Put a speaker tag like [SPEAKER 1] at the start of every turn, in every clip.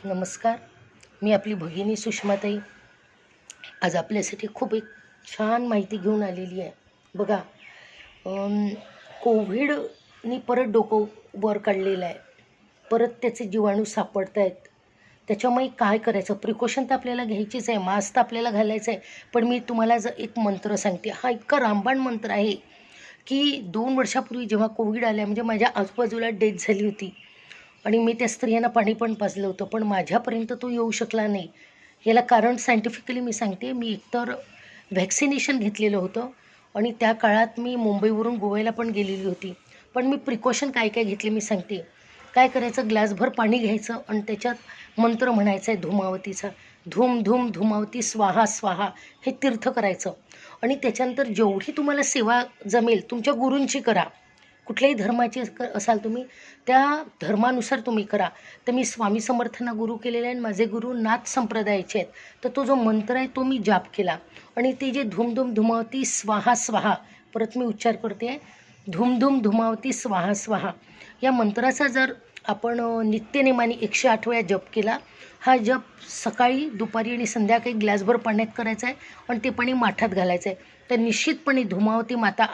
[SPEAKER 1] नमस्कार. मी आपली भगिनी सुषमाताई आज आपल्यासाठी खूप एक छान माहिती घेऊन आलेली आहे. बघा, कोविडनी परत डोकं वर काढलेलं आहे. परत त्याचे जीवाणू सापडत आहेत. त्याच्यामुळे काय करायचं, प्रिकॉशन तर आपल्याला घ्यायचीच आहे, मास्क तर आपल्याला घालायचं आहे. पण मी तुम्हाला जर एक मंत्र सांगते, हा इतका रामबाण मंत्र आहे की 2 वर्षापूर्वी जेव्हा कोविड आल्या, म्हणजे माझ्या आजूबाजूला डेथ झाली होती आणि मी त्या स्त्रियांना पाणी पण पाजलं होतं, पण माझ्यापर्यंत तो येऊ शकला नाही. याला कारण सायंटिफिकली मी सांगते. मी एकतर व्हॅक्सिनेशन घेतलेलं होतं आणि त्या काळात मी मुंबईवरून गोव्याला पण गेलेली होती. पण मी प्रिकॉशन काय काय घेतले मी सांगते. काय करायचं, ग्लासभर पाणी घ्यायचं आणि त्याच्यात मंत्र म्हणायचा आहे धूमावतीचा. धूम धूम धूमावती स्वाहा स्वाहा, हे तीर्थ करायचं. आणि त्याच्यानंतर जेवढी तुम्हाला सेवा जमेल तुमच्या गुरूंची करा. कुठल्याही धर्माचे असाल तुम्ही, त्या धर्मानुसार तुम्ही करा. तर मी स्वामी समर्थांना गुरु केलेले आहे आणि माझे गुरु नाथ संप्रदायाचे आहेत. तर तो जो मंत्र आहे तो मी जाप केला आणि ते जे धूमधूम धुमावती स्वाहा स्वाहा, परत मी उच्चार करते, धूमधूम धुमावती स्वाहा स्वाहा या मंत्राचा जर आपण नित्यनेमाने 108 वेळा जप केला. हा जप सकाळी, दुपारी आणि संध्याकाळी ग्लासभर पाण्यात करायचा आहे आणि ते पाणी माठात घालायचं आहे. तर निश्चितपणे धुमावती माता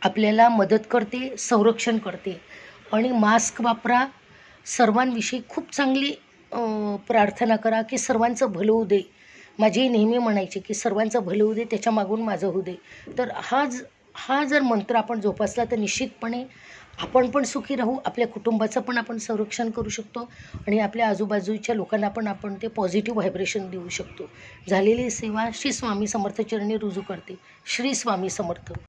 [SPEAKER 1] आपल्याला मदत करते, संरक्षण करते. आणि मास्क वापरा. सर्वांविषयी खूप चांगली प्रार्थना करा की सर्वांचं भलं होऊ दे. माझी नेहमी म्हणायचे की सर्वांचं भलं होऊ दे, त्याच्या मागून माझं होऊ दे. तर हा जर मंत्र आपण जोपासला तर निश्चितपणे आपण पण सुखी राहू, आपल्या कुटुंबाचं पण आपण संरक्षण करू शकतो आणि आपल्या आजूबाजूच्या लोकांना पण आपण ते पॉझिटिव्ह व्हायब्रेशन देऊ शकतो. झालेली सेवा श्री स्वामी समर्थ चरणी रुजू करते. श्री स्वामी समर्थ.